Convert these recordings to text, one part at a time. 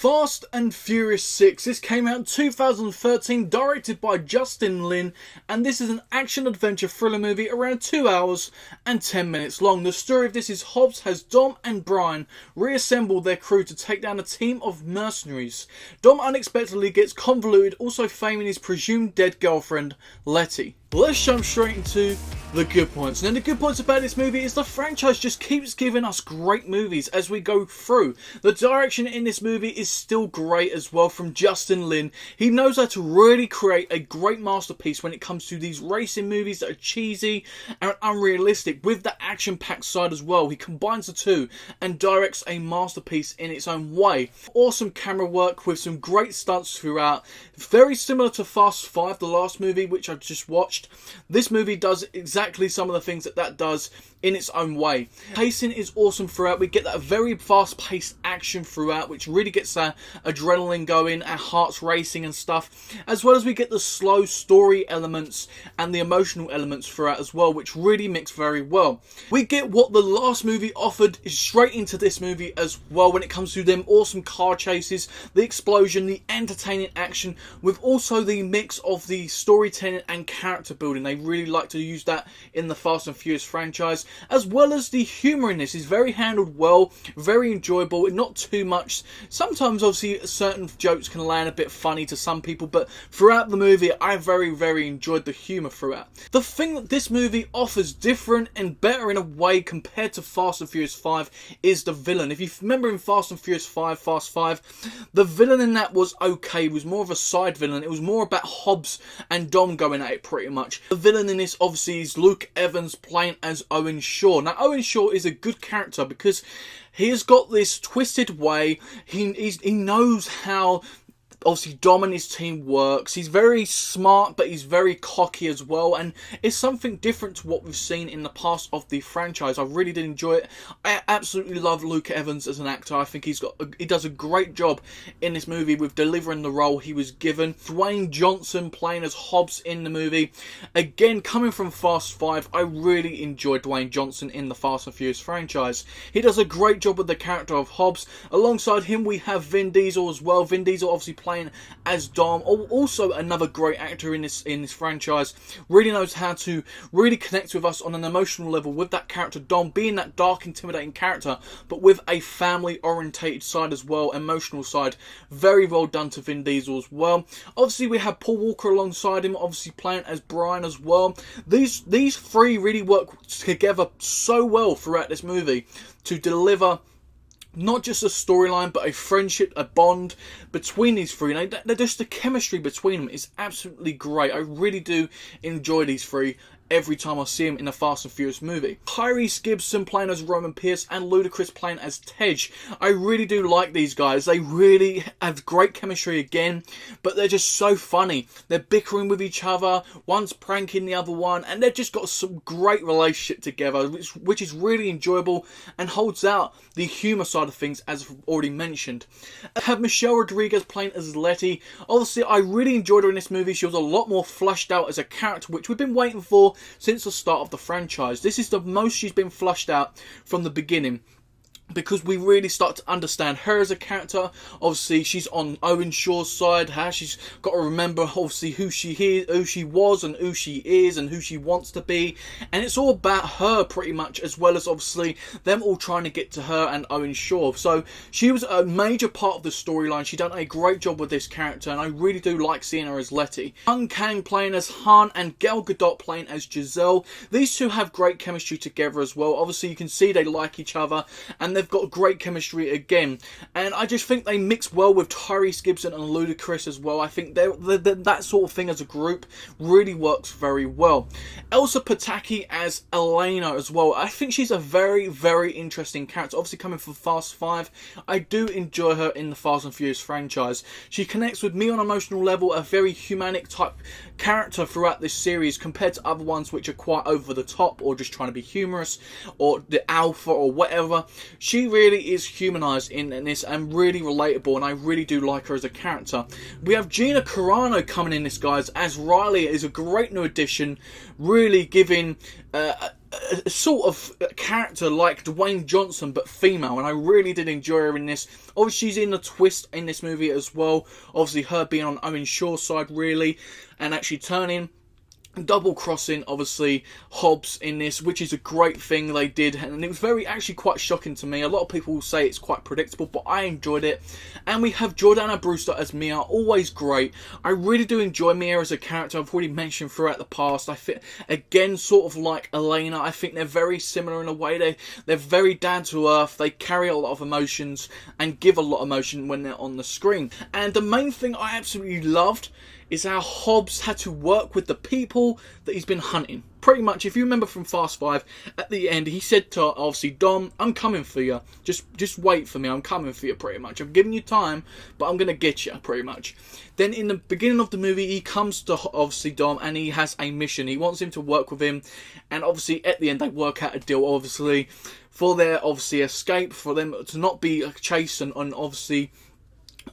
Fast and Furious 6. This came out in 2013, directed by Justin Lin, and this is an action-adventure thriller movie around 2 hours and 10 minutes long. The story of this is Hobbs has Dom and Brian reassemble their crew to take down a team of mercenaries. Dom unexpectedly gets convoluted, also faming his presumed dead girlfriend, Letty. Let's jump straight into the good points. Now, the good points about this movie is the franchise just keeps giving us great movies as we go through. The direction in this movie is still great as well from Justin Lin. He knows how to really create a great masterpiece when it comes to these racing movies that are cheesy and unrealistic with the action-packed side as well. He combines the two and directs a masterpiece in its own way. Awesome camera work with some great stunts throughout. Very similar to Fast 5, the last movie which I've just watched. This movie does exactly some of the things that does in its own way. Pacing is awesome throughout. We get that very fast-paced action throughout, which really gets our adrenaline going, our hearts racing and stuff, as well as we get the slow story elements and the emotional elements throughout as well, which really mix very well. We get what the last movie offered is straight into this movie as well when it comes to them awesome car chases, the explosion, the entertaining action, with also the mix of the storytelling and character building. They really like to use that in the Fast and Furious franchise, as well as the humour in this is very handled well, very enjoyable, and not too much. Sometimes obviously certain jokes can land a bit funny to some people, but throughout the movie I very enjoyed the humour throughout. The thing that this movie offers different and better in a way compared to Fast and Furious 5 is the villain. If you remember in Fast and Furious 5, Fast 5, the villain in that was okay, it was more of a side villain. It was more about Hobbs and Dom going at it pretty much. The villain in this obviously is Luke Evans playing as Owen Shaw. Now Owen Shaw is a good character because he has got this twisted way. He knows how obviously Dom and his team works. He's very smart, but he's very cocky as well, and it's something different to what we've seen in the past of the franchise. I really did enjoy it. I absolutely love Luke Evans as an actor. I think he does a great job in this movie with delivering the role he was given. Dwayne Johnson playing as Hobbs in the movie. Again, coming from Fast 5, I really enjoyed Dwayne Johnson in the Fast and Furious franchise. He does a great job with the character of Hobbs. Alongside him, we have Vin Diesel as well. Vin Diesel obviously playing as Dom, also another great actor in this franchise. Really knows how to really connect with us on an emotional level with that character Dom, being that dark, intimidating character, but with a family orientated side as well, emotional side. Very well done to Vin Diesel as well. Obviously we have Paul Walker alongside him, obviously playing as Brian as well. These three really work together so well throughout this movie to deliver not just a storyline, but a friendship, a bond between these three. And just the chemistry between them is absolutely great. I really do enjoy these three every time I see him in a Fast and Furious movie. Tyrese Gibson playing as Roman Pierce and Ludacris playing as Tej. I really do like these guys. They really have great chemistry again, but they're just so funny. They're bickering with each other, one's pranking the other one, and they've just got some great relationship together, which is really enjoyable and holds out the humour side of things, as I've already mentioned. I have Michelle Rodriguez playing as Letty. Obviously, I really enjoyed her in this movie. She was a lot more fleshed out as a character, which we've been waiting for since the start of the franchise. This is the most she's been flushed out from the beginning, because we really start to understand her as a character. Obviously, she's on Owen Shaw's side. How she's got to remember, obviously, who she was, and who she is, and who she wants to be. And it's all about her, pretty much, as well as obviously them all trying to get to her and Owen Shaw. So she was a major part of the storyline. She done a great job with this character, and I really do like seeing her as Letty. Sung Kang playing as Han and Gal Gadot playing as Giselle. These two have great chemistry together as well. Obviously, you can see they like each other, and they've got great chemistry again, and I just think they mix well with Tyrese Gibson and Ludacris as well. I think that sort of thing as a group really works very well. Elsa Pataki as Elena as well. I think she's a very interesting character. Obviously coming from Fast 5, I do enjoy her in the Fast and Furious franchise. She connects with me on an emotional level, a very humanic type character throughout this series compared to other ones which are quite over the top or just trying to be humorous, or the alpha or whatever. she really is humanised in this and really relatable, and I really do like her as a character. We have Gina Carano coming in this, guys, as Riley. Is a great new addition, really giving a sort of character like Dwayne Johnson but female, and I really did enjoy her in this. Obviously she's in the twist in this movie as well, obviously her being on Owen Shaw's side really, and actually turning, double crossing obviously Hobbs in this, which is a great thing they did, and it was actually quite shocking to me. A lot of people will say it's quite predictable, but I enjoyed it. And we have Jordana Brewster as Mia, always great. I really do enjoy Mia as a character. I've already mentioned throughout the past, I think again sort of like Elena, I think they're very similar in a way. They're very down to earth, they carry a lot of emotions and give a lot of emotion when they're on the screen. And the main thing I absolutely loved is how Hobbs had to work with the people that he's been hunting. Pretty much, if you remember from Fast 5, at the end, he said to, obviously, Dom, I'm coming for you. Just wait for me, I'm coming for you, pretty much. I'm giving you time, but I'm going to get you, pretty much. Then in the beginning of the movie, he comes to, obviously, Dom, and he has a mission. He wants him to work with him, and obviously, at the end, they work out a deal, obviously, for their, obviously, escape, for them to not be chased and obviously,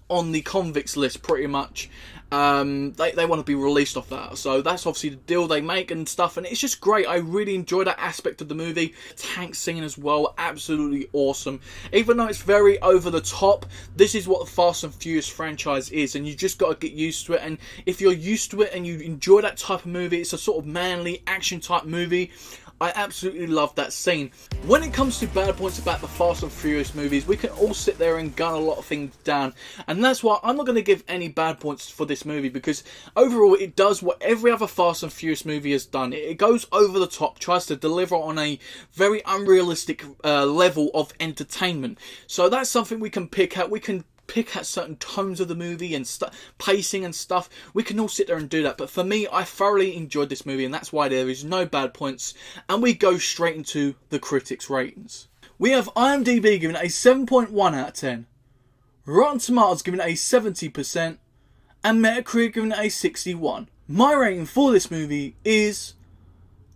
on the convicts list, pretty much. They want to be released off that, so that's obviously the deal they make and stuff, and it's just great. I really enjoy that aspect of the movie. Tank scene as well, absolutely awesome. Even though it's very over the top, this is what the Fast and Furious franchise is, and you just got to get used to it. And if you're used to it and you enjoy that type of movie, it's a sort of manly action type movie. I absolutely love that scene. When it comes to bad points about the Fast and Furious movies, we can all sit there and gun a lot of things down. And that's why I'm not going to give any bad points for this movie, because overall it does what every other Fast and Furious movie has done. It goes over the top, tries to deliver on a very unrealistic level of entertainment. So that's something we can pick out. We can pick at certain tones of the movie and pacing and stuff. We can all sit there and do that, but for me, I thoroughly enjoyed this movie, and that's why there is no bad points. And we go straight into the critics' ratings. We have IMDb giving it a 7.1 out of 10, Rotten Tomatoes giving it a 70%, and Metacritic giving it a 61. My rating for this movie is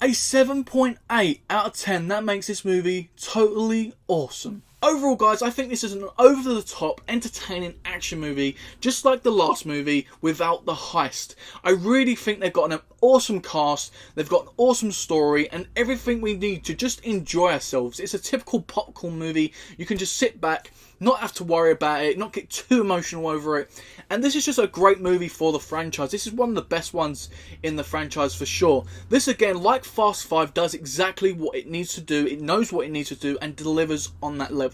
a 7.8 out of 10. That makes this movie totally awesome. Overall, guys, I think this is an over-the-top, entertaining action movie, just like the last movie, without the heist. I really think they've got an awesome cast, they've got an awesome story, and everything we need to just enjoy ourselves. It's a typical popcorn movie. You can just sit back, not have to worry about it, not get too emotional over it. And this is just a great movie for the franchise. This is one of the best ones in the franchise for sure. This, again, like Fast 5, does exactly what it needs to do. It knows what it needs to do and delivers on that level.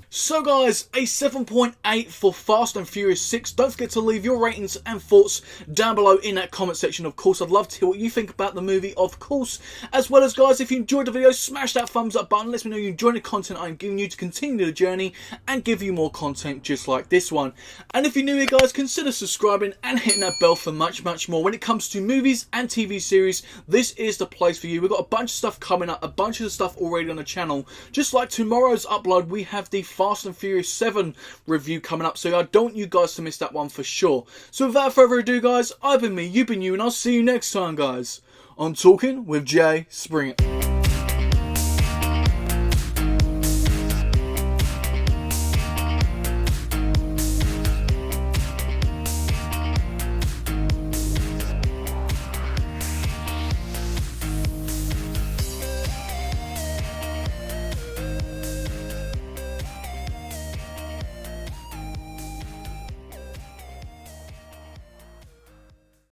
So guys, a 7.8 for Fast and Furious 6. Don't forget to leave your ratings and thoughts down below in that comment section, of course. I'd love to hear what you think about the movie, of course. As well as, guys, if you enjoyed the video, smash that thumbs up button. Let me know you enjoyed the content I'm giving you to continue the journey and give you more content just like this one. And if you're new here, guys, consider subscribing and hitting that bell for much, much more. When it comes to movies and TV series, this is the place for you. We've got a bunch of stuff coming up, a bunch of stuff already on the channel. Just like tomorrow's upload, we have the Fast and Furious 7 review coming up, so I don't want you guys to miss that one for sure. So without further ado, guys, I've been me, you've been you, and I'll see you next time, guys. I'm talking with Jay Springer.